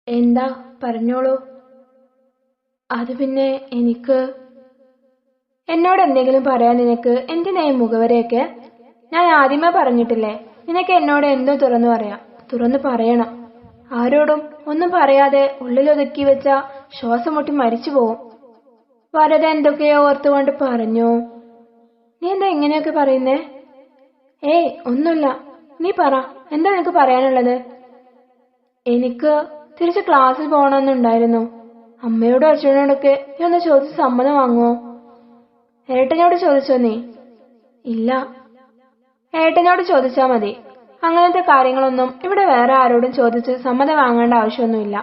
എന്താ പറഞ്ഞോളൂ. അത് പിന്നെ എന്നോട് എന്തെങ്കിലും പറയാൻ നിനക്ക് എന്തിനാ ഈ മുഖവരെയൊക്കെ? ഞാൻ ആദ്യമേ പറഞ്ഞിട്ടില്ലേ, നിനക്ക് എന്നോട് എന്തും തുറന്നു പറയാം. തുറന്നു പറയണം. ആരോടും ഒന്നും പറയാതെ ഉള്ളിലൊതുക്കി വെച്ച ശ്വാസം മുട്ടി മരിച്ചു പോവും. വരത എന്തൊക്കെയോ ഓർത്തുകൊണ്ട് പറഞ്ഞു. നീ എന്താ ഇങ്ങനെയൊക്കെ പറയുന്നേ? ഏയ് ഒന്നുമില്ല, നീ പറ, എന്താ നിനക്ക് പറയാനുള്ളത്? എനിക്ക് തിരിച്ച് ക്ലാസ്സിൽ പോകണമെന്നുണ്ടായിരുന്നു. അമ്മയോടും അച്ഛനോടൊക്കെ നീ ഒന്ന് ചോദിച്ച് സമ്മതം വാങ്ങുമോ? ഏട്ടനോട് ചോദിച്ചോ നീ? ഇല്ല. ഏട്ടനോട് ചോദിച്ചാ മതി. അങ്ങനത്തെ കാര്യങ്ങളൊന്നും ഇവിടെ വേറെ ആരോടും ചോദിച്ച് സമ്മതം വാങ്ങേണ്ട ആവശ്യമൊന്നുമില്ല.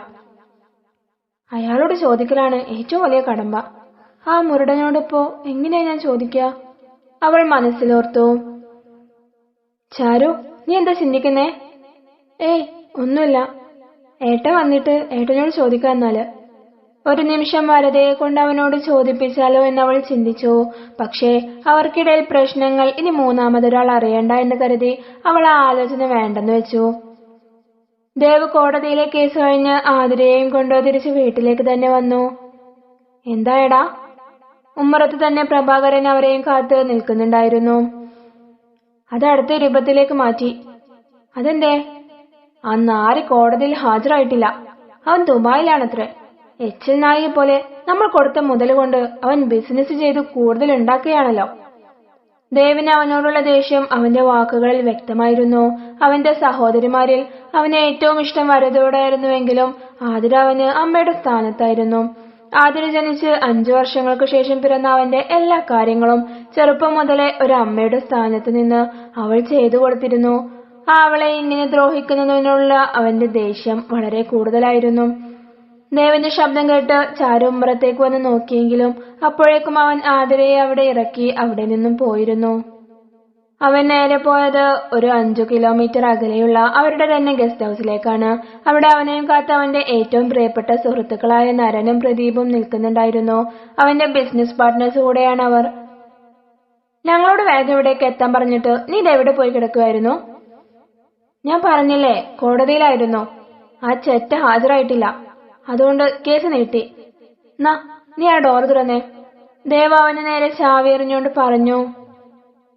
അയാളോട് ചോദിക്കലാണ് ഏറ്റവും വലിയ കടമ്പ. ആ മുരടനോടിപ്പോ എങ്ങനെയാ ഞാൻ ചോദിക്കുക? അവൾ മനസ്സിലോർത്തു. ചാരു, നീ എന്താ ചിന്തിക്കുന്നേ? ഏയ് ഒന്നുമില്ല. ഏട്ടൻ വന്നിട്ട് ഏട്ടനോട് ചോദിക്കാം എന്നാല്. ഒരു നിമിഷം വരതയെ കൊണ്ട് അവനോട് ചോദിപ്പിച്ചാലോ എന്നവൾ ചിന്തിച്ചു. പക്ഷേ അവർക്കിടയിൽ പ്രശ്നങ്ങൾ ഇനി മൂന്നാമതൊരാൾ അറിയണ്ട എന്ന് കരുതി അവൾ ആ ആലോചന വേണ്ടെന്ന് വെച്ചു. ദേവ് കോടതിയിലെ കേസ് കഴിഞ്ഞ് ആതിരയെയും കൊണ്ട് തിരിച്ച് വീട്ടിലേക്ക് തന്നെ വന്നു. എന്തായടാ? ഉമ്മറത്ത് തന്നെ പ്രഭാകരൻ അവരെയും കാത്ത് നിൽക്കുന്നുണ്ടായിരുന്നു. അത് അടുത്ത രൂപത്തിലേക്ക് മാറ്റി. അതെന്തേ? ആ നാരി കോടതിയിൽ ഹാജരായിട്ടില്ല. അവൻ ദുബായിലാണത്രേ. എച്ചിൽ നായിയെ പോലെ നമ്മൾ കൊടുത്ത മുതൽ കൊണ്ട് അവൻ ബിസിനസ് ചെയ്ത് കൂടുതൽ ഉണ്ടാക്കുകയാണല്ലോ. ദേവിന് അവനോടുള്ള ദേഷ്യം അവന്റെ വാക്കുകളിൽ വ്യക്തമായിരുന്നു. അവന്റെ സഹോദരിമാരിൽ അവന് ഏറ്റവും ഇഷ്ടം വരതയോടായിരുന്നുവെങ്കിലും ആതിര അവന് അമ്മയുടെ സ്ഥാനത്തായിരുന്നു. ആതിര ജനിച്ച് 5 വർഷങ്ങൾക്ക് ശേഷം പിറന്ന അവന്റെ എല്ലാ കാര്യങ്ങളും ചെറുപ്പം മുതലേ ഒരു അമ്മയുടെ സ്ഥാനത്ത് നിന്ന് അവൾ ചെയ്തു കൊടുത്തിരുന്നു. അവളെ ഇങ്ങനെ ദ്രോഹിക്കുന്നതിനുള്ള അവന്റെ ദേഷ്യം വളരെ കൂടുതലായിരുന്നു. ദേവന്റെ ശബ്ദം കേട്ട് ചാരു ഉമ്മറത്തേക്ക് വന്ന് നോക്കിയെങ്കിലും അപ്പോഴേക്കും അവൻ ആതിരയെ അവിടെ ഇറക്കി അവിടെ നിന്നും പോയിരുന്നു. അവൻ നേരെ പോയത് ഒരു 5 കിലോമീറ്റർ അകലെയുള്ള അവരുടെ തന്നെ ഗസ്റ്റ് ഹൗസിലേക്കാണ്. അവിടെ അവനെയും കാത്ത് അവന്റെ ഏറ്റവും പ്രിയപ്പെട്ട സുഹൃത്തുക്കളായ നരനും പ്രദീപും നിൽക്കുന്നുണ്ടായിരുന്നു. അവന്റെ ബിസിനസ് പാർട്ട്നേഴ്സ് കൂടെയാണ് അവർ. ഞങ്ങളോട് വേഗം ഇവിടേക്ക് എത്താൻ പറഞ്ഞിട്ട് നീ ഇതെവിടെ പോയി കിടക്കുമായിരുന്നു? ഞാൻ പറഞ്ഞില്ലേ, കോടതിയിലായിരുന്നു. ആ ചെറ്റ ഹാജരായിട്ടില്ല. അതുകൊണ്ട് കേസ് നീട്ടി. നീ ആ ഡോർ തുറന്നേ. ദേവ അവന് നേരെ ചാവി എറിഞ്ഞുകൊണ്ട് പറഞ്ഞു.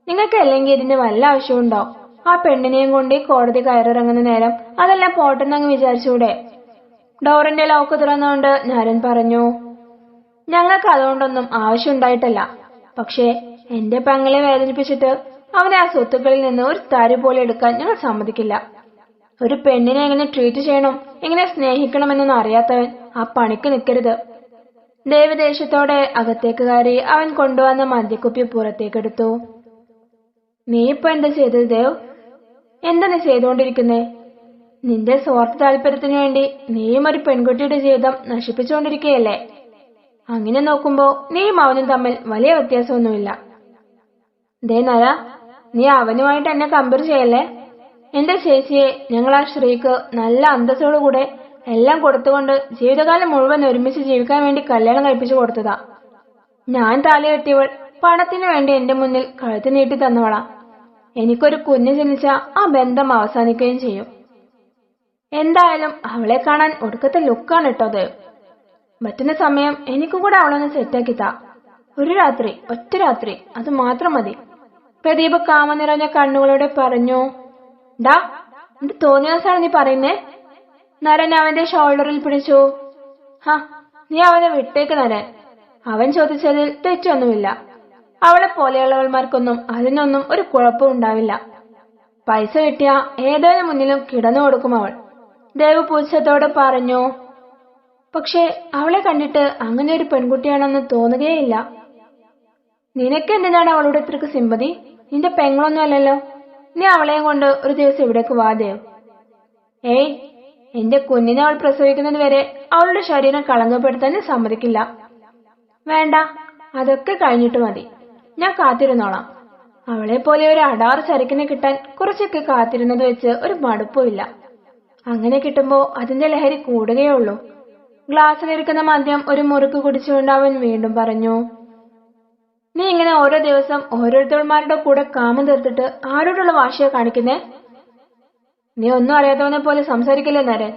നിങ്ങൾക്ക് അല്ലെങ്കിൽ ഇതിന്റെ വല്ല ആവശ്യമുണ്ടോ? ആ പെണ്ണിനെയും കൊണ്ട് ഈ കോടതി കയറിറങ്ങുന്ന നേരം അതെല്ലാം പോട്ടെന്നങ്ങ് വിചാരിച്ചൂടെ? ഡോറിന്റെ ലോക്ക് തുറന്നുകൊണ്ട് നരൻ പറഞ്ഞു. ഞങ്ങൾക്ക് അതുകൊണ്ടൊന്നും ആവശ്യമുണ്ടായിട്ടല്ല. പക്ഷേ എന്റെ പെങ്ങളെ വേദനിപ്പിച്ചിട്ട് അവനെ ആ സ്വത്തുക്കളിൽ നിന്ന് ഒരു തരി പോലെ എടുക്കാൻ ഞങ്ങൾ സമ്മതിക്കില്ല. ഒരു പെണ്ണിനെ എങ്ങനെ ട്രീറ്റ് ചെയ്യണം, എങ്ങനെ സ്നേഹിക്കണമെന്നൊന്നും അറിയാത്തവൻ ആ പണിക്ക് നിൽക്കരുത്. ദേവി ദേഷ്യത്തോടെ അകത്തേക്ക് കയറി അവൻ കൊണ്ടുവന്ന മദ്യക്കുപ്പി പുറത്തേക്കെടുത്തു. നീ ഇപ്പൊ എന്താ ചെയ്തത് ദേവ്? എന്താ നീ ചെയ്തുകൊണ്ടിരിക്കുന്നേ? നിന്റെ സ്വാർത്ഥ താല്പര്യത്തിനു വേണ്ടി നീയും ഒരു പെൺകുട്ടിയുടെ ജീവിതം നശിപ്പിച്ചുകൊണ്ടിരിക്കുകയല്ലേ? അങ്ങനെ നോക്കുമ്പോ നീയും അവനും തമ്മിൽ വലിയ വ്യത്യാസമൊന്നുമില്ല. ദേ നര, നീ അവനുമായിട്ട് എന്നെ കമ്പയർ ചെയ്യല്ലേ. എന്റെ ചേച്ചിയെ ഞങ്ങൾ ആ ശ്രീക്ക് നല്ല അന്തസ്സോടുകൂടെ എല്ലാം കൊടുത്തുകൊണ്ട് ജീവിതകാലം മുഴുവൻ ഒരുമിച്ച് ജീവിക്കാൻ വേണ്ടി കല്യാണം കഴിപ്പിച്ചു കൊടുത്തതാ. ഞാൻ താലി കെട്ടിയവൾ പണത്തിനു വേണ്ടി എന്റെ മുന്നിൽ കഴുത്ത് നീട്ടി തന്നവളാ. എനിക്കൊരു കുഞ്ഞ് ജനിച്ച ആ ബന്ധം അവസാനിക്കുകയും ചെയ്യും. എന്തായാലും അവളെ കാണാൻ ഒടുക്കത്തെ ലുക്കാണ് ഇട്ടത്. പറ്റുന്ന സമയം എനിക്കും കൂടെ അവളൊന്ന് സെറ്റാക്കിത്താ. ഒരു രാത്രി, ഒറ്റ രാത്രി, അത് മാത്രം മതി. പ്രദീപ് കാമ നിറഞ്ഞ കണ്ണുകളോടെ പറഞ്ഞു. ഡാ, എന്ത് തോന്നിയാസാണ് നീ പറയുന്നേ? നരൻ അവന്റെ ഷോൾഡറിൽ പിടിച്ചു. നീ അവനെ വിട്ടേക്ക് നരൻ. അവൻ ചോദിച്ചതിൽ തെറ്റൊന്നുമില്ല. അവളെ പോലെയുള്ളവന്മാർക്കൊന്നും അതിനൊന്നും ഒരു കുഴപ്പവും ഉണ്ടാവില്ല. പൈസ കിട്ടിയ ഏതൊരു മുന്നിലും കിടന്നു കൊടുക്കും അവൾ. ദേവ് പുച്ഛത്തോടെ പറഞ്ഞു. പക്ഷേ അവളെ കണ്ടിട്ട് അങ്ങനെ ഒരു പെൺകുട്ടിയാണെന്ന് തോന്നുകയേയില്ല. നിനക്കെന്തിനാണ് അവളോട് ഇത്രക്ക് സിമ്പതി? നിന്റെ പെങ്ങളൊന്നും അല്ലല്ലോ. നീ അവളെയും കൊണ്ട് ഒരു ദിവസം ഇവിടേക്ക് വാ ദേവ്. ഏയ്, എന്റെ കുഞ്ഞിനെ അവൾ പ്രസവിക്കുന്നത് വരെ അവളുടെ ശരീരം കളങ്കപ്പെടുത്താൻ സമ്മതിക്കില്ല. വേണ്ട, അതൊക്കെ കഴിഞ്ഞിട്ട് മതി. ഞാൻ കാത്തിരുന്നോളാം. അവളെ പോലെ ഒരു അടാറ് ചരക്കിനെ കിട്ടാൻ കുറച്ചൊക്കെ കാത്തിരുന്നത് വെച്ച് ഒരു മടുപ്പുമില്ല. അങ്ങനെ കിട്ടുമ്പോ അതിന്റെ ലഹരി കൂടുകയുള്ളൂ. ഗ്ലാസ്സിലിരിക്കുന്ന മദ്യം ഒരു മുറുക്ക് കുടിച്ചുകൊണ്ട് അവൻ വീണ്ടും പറഞ്ഞു. നീ ഇങ്ങനെ ഓരോ ദിവസം ഓരോരുത്തന്മാരുടെ കൂടെ കാമം തീർത്തിട്ട് ആരോടുള്ള വാശിയാ കാണിക്കുന്നേ? നീ ഒന്നും അറിയാത്തവനെ പോലെ സംസാരിക്കില്ലേ നരൻ?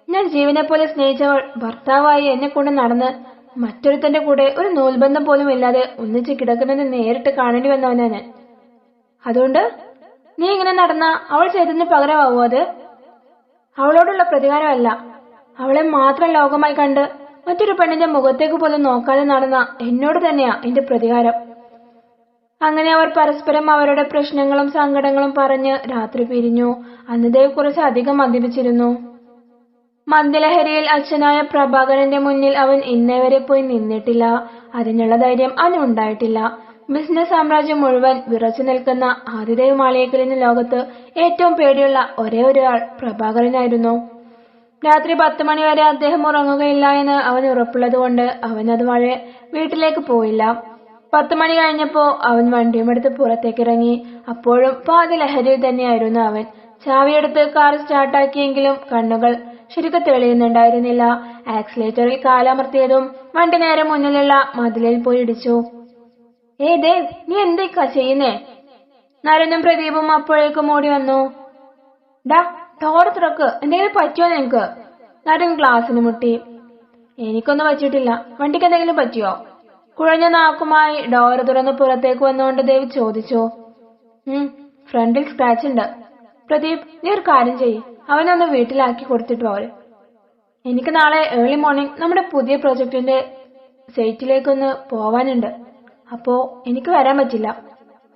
ഞാൻ ജീവനെ പോലെ സ്നേഹിച്ചവൾ ഭർത്താവായി എന്നെ കൊണ്ട് നടന്ന് മറ്റൊരുത്തന്റെ കൂടെ ഒരു നൂൽബന്ധം പോലും ഇല്ലാതെ ഒന്നിച്ച് കിടക്കുന്നത് നേരിട്ട് കാണേണ്ടി വന്നവനാ ഞാൻ. അതുകൊണ്ട് നീ ഇങ്ങനെ നടന്ന അവൾ ചെയ്തതിന് പകരമാവോ അത്? അവളോടുള്ള പ്രതികാരമല്ല, അവളെ മാത്രം ലോകമായി കണ്ട് മറ്റൊരു പെണ്ണിന്റെ മുഖത്തേക്ക് പോലും നോക്കാതെ നടന്ന എന്നോട് തന്നെയാ എന്റെ പ്രതികാരം. അങ്ങനെ അവർ പരസ്പരം അവരുടെ പ്രശ്നങ്ങളും സങ്കടങ്ങളും പറഞ്ഞ് രാത്രി പിരിഞ്ഞു. അന്ന് ദേവ് കുറച്ച് അധികം മദ്യപിച്ചിരുന്നു. മദ്യലഹരിയിൽ അച്ഛനായ പ്രഭാകരന്റെ മുന്നിൽ അവൻ ഇന്നേ വരെ പോയി നിന്നിട്ടില്ല. അതിനുള്ള ധൈര്യം അവനുണ്ടായിട്ടില്ല. ബിസിനസ് സാമ്രാജ്യം മുഴുവൻ വിറച്ചു നിൽക്കുന്ന ആദിദേവ് മാളിയേക്കലിന് ലോകത്ത് ഏറ്റവും പേടിയുള്ള ഒരേ ഒരാൾ പ്രഭാകരനായിരുന്നു. രാത്രി 10 മണി വരെ അദ്ദേഹം ഉറങ്ങുകയില്ല എന്ന് അവൻ ഉറപ്പുള്ളതുകൊണ്ട് അവൻ അതുവഴി വീട്ടിലേക്ക് പോയില്ല. 10 മണി കഴിഞ്ഞപ്പോ അവൻ വണ്ടിയുമെടുത്ത് പുറത്തേക്കിറങ്ങി. അപ്പോഴും പാതി ലഹരിയിൽ തന്നെയായിരുന്നു അവൻ. ചാവിയെടുത്ത് കാർ സ്റ്റാർട്ടാക്കിയെങ്കിലും കണ്ണുകൾ ശരിക്കും തെളിയുന്നുണ്ടായിരുന്നില്ല. ആക്സിലേറ്ററിൽ കാലമർത്തിയതും വണ്ടി നേരെ മുന്നിലുള്ള മതിലിൽ പോയി ഇടിച്ചു. ദേവ്, നീ എന്താ ചെയ്യുന്നേ? നരനും പ്രദീപും അപ്പോഴേക്കും ഓടി വന്നു. ഡാ, ഡോർ തുറക്ക്, എന്തെങ്കിലും പറ്റിയോ നിനക്ക്? നരൻ ഗ്ലാസിന് മുട്ടി. എനിക്കൊന്നും പറ്റിയിട്ടില്ല, വണ്ടിക്ക് എന്തെങ്കിലും പറ്റിയോ? കുഴഞ്ഞ നാക്കുമായി ഡോർ തുറന്ന് പുറത്തേക്ക് വന്നുകൊണ്ട് ദേവ് ചോദിച്ചു. ഫ്രണ്ടിൽ സ്ക്രാച്ച് ഉണ്ട്. പ്രദീപ്, നീ ഒരു കാര്യം ചെയ്യ്, അവനൊന്ന് വീട്ടിലാക്കി കൊടുത്തിട്ട് പോരെ. എനിക്ക് നാളെ ഏർലി മോർണിംഗ് നമ്മുടെ പുതിയ പ്രൊജക്ടിന്റെ സൈറ്റിലേക്കൊന്ന് പോവാനുണ്ട്. അപ്പോ എനിക്ക് വരാൻ പറ്റില്ല.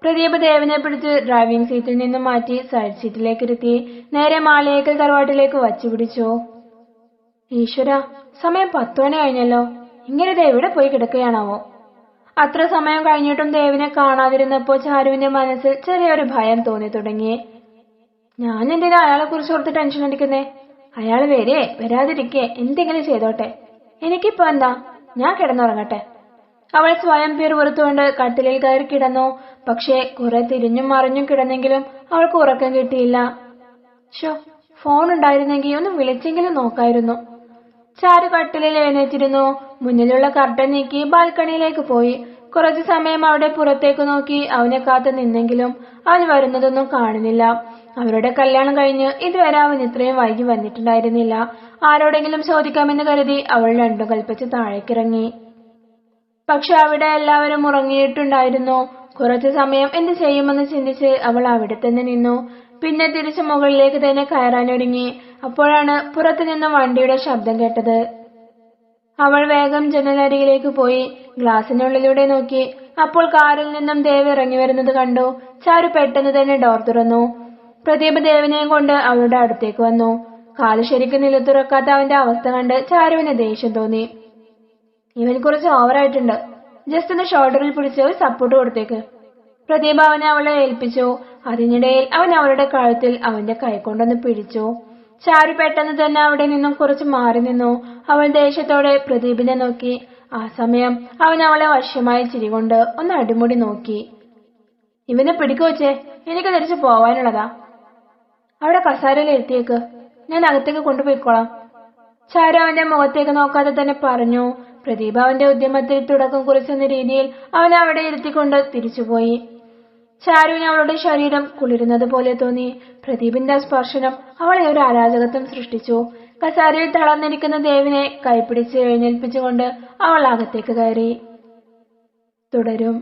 പ്രദീപ് ദേവിനെ പിടിച്ച് ഡ്രൈവിംഗ് സീറ്റിൽ നിന്നും മാറ്റി സൈഡ് സീറ്റിലേക്ക് ഇരുത്തി നേരെ മാളിയേക്കൽ തറവാട്ടിലേക്ക് വച്ചുപിടിച്ചു. ഈശ്വര, സമയം 10 മണി കഴിഞ്ഞല്ലോ. ഇങ്ങനെ ദേവിടെ പോയി കിടക്കുകയാണാവോ? അത്ര സമയം കഴിഞ്ഞിട്ടും ദേവിനെ കാണാതിരുന്നപ്പോ ചാരുവിന്റെ മനസ്സിൽ ചെറിയൊരു ഭയം തോന്നി തുടങ്ങി. ഞാൻ എന്തിനാ അയാളെ കുറിച്ച് ഓർത്ത് ടെൻഷൻ അടിക്കുന്നേ? അയാൾ വരേ വരാതിരിക്കേ എന്തെങ്കിലും ചെയ്തോട്ടെ, എനിക്കിപ്പോ എന്താ, ഞാൻ കിടന്നുറങ്ങട്ടെ. അവൾ സ്വയം പിറുപുറത്തുകൊണ്ട് കട്ടിലിൽ കയറി കിടന്നു. പക്ഷേ കുറെ തിരിഞ്ഞും മറിഞ്ഞും കിടന്നെങ്കിലും അവൾക്ക് ഉറക്കം കിട്ടിയില്ല. ഫോൺ ഉണ്ടായിരുന്നെങ്കിൽ ഒന്ന് വിളിച്ചെങ്കിലും നോക്കായിരുന്നു. ചാരു കട്ടിലിൽ എഴുന്നേറ്റിരുന്നു. മുന്നിലുള്ള കർട്ടൻ നീക്കി ബാൽക്കണിയിലേക്ക് പോയി. കുറച്ചു സമയം അവിടെ പുറത്തേക്ക് നോക്കി അവനെ കാത്തു നിന്നെങ്കിലും അവൻ വരുന്നതൊന്നും കാണുന്നില്ല. അവരുടെ കല്യാണം കഴിഞ്ഞ് ഇതുവരെ അവൻ ഇത്രയും വൈകി വന്നിട്ടുണ്ടായിരുന്നില്ല. ആരോടെങ്കിലും ചോദിക്കാമെന്ന് കരുതി അവൾ രണ്ടും കൽപ്പിച്ച് താഴേക്കിറങ്ങി. പക്ഷെ അവിടെ എല്ലാവരും ഉറങ്ങിയിട്ടുണ്ടായിരുന്നു. കുറച്ചു സമയം എന്ത് ചെയ്യുമെന്ന് ചിന്തിച്ച് അവൾ അവിടെ തന്നെ നിന്നു. പിന്നെ തിരിച്ചു മുകളിലേക്ക് തന്നെ കയറാനൊരുങ്ങി. അപ്പോഴാണ് പുറത്തു നിന്നും വണ്ടിയുടെ ശബ്ദം കേട്ടത്. അവൾ വേഗം ജനലരികിലേക്ക് പോയി ഗ്ലാസിനുള്ളിലൂടെ നോക്കി. അപ്പോൾ കാറിൽ നിന്നും ദേവ് ഇറങ്ങി വരുന്നത് കണ്ടു. ചാരു പെട്ടെന്ന് തന്നെ ഡോർ തുറന്നു. പ്രദീപ് ദേവിനെയും കൊണ്ട് അവളുടെ അടുത്തേക്ക് വന്നു. കാല് ശരിക്കും നിലത്തുറക്കാത്ത അവന്റെ അവസ്ഥ കണ്ട് ചാരുവിന് ദേഷ്യം തോന്നി. ഇവൻ കുറച്ച് ഓവറായിട്ടുണ്ട്, ജസ്റ്റ് ഒന്ന് ഷോൾഡറിൽ പിടിച്ച് ഒരു സപ്പോർട്ട് കൊടുത്തേക്ക്. പ്രദീപ് അവനെ അവളെ ഏൽപ്പിച്ചു. അതിനിടയിൽ അവൻ അവളുടെ കഴുത്തിൽ അവന്റെ കൈകൊണ്ടൊന്ന് പിടിച്ചു. ചാരു പെട്ടെന്ന് തന്നെ അവിടെ നിന്നും കുറച്ച് മാറി നിന്നു. അവൾ ദേഷ്യത്തോടെ പ്രദീപിനെ നോക്കി. ആ സമയം അവൻ അവളെ വശ്യമായ ചിരികൊണ്ട് ഒന്ന് അടിമുടി നോക്കി. ഇവനെ പിടിക്കുവച്ചേ, എനിക്ക് തിരിച്ചു പോവാനുള്ളതാ. അവിടെ കസാരയിൽ എത്തിയേക്ക്, ഞാൻ അകത്തേക്ക് കൊണ്ടുപോയിക്കോളാം. ചാരു അവന്റെ മുഖത്തേക്ക് നോക്കാതെ തന്നെ പറഞ്ഞു. പ്രദീപ് അവന്റെ ഉദ്യമത്തിൽ തുടക്കം കുറിച്ചെന്ന രീതിയിൽ അവനെ അവിടെ ഇരുത്തിക്കൊണ്ട് തിരിച്ചുപോയി. ചാരുവിന് അവളുടെ ശരീരം കുളിരുന്നത് പോലെ തോന്നി. പ്രദീപിന്റെ സ്പർശനം അവളെ ഒരു അരാജകത്വം സൃഷ്ടിച്ചു. കസാരയിൽ തളർന്നിരിക്കുന്ന ദേവിനെ കൈപിടിച്ച് എഴുന്നേൽപ്പിച്ചുകൊണ്ട് അവൾ അകത്തേക്ക് കയറി. തുടരും.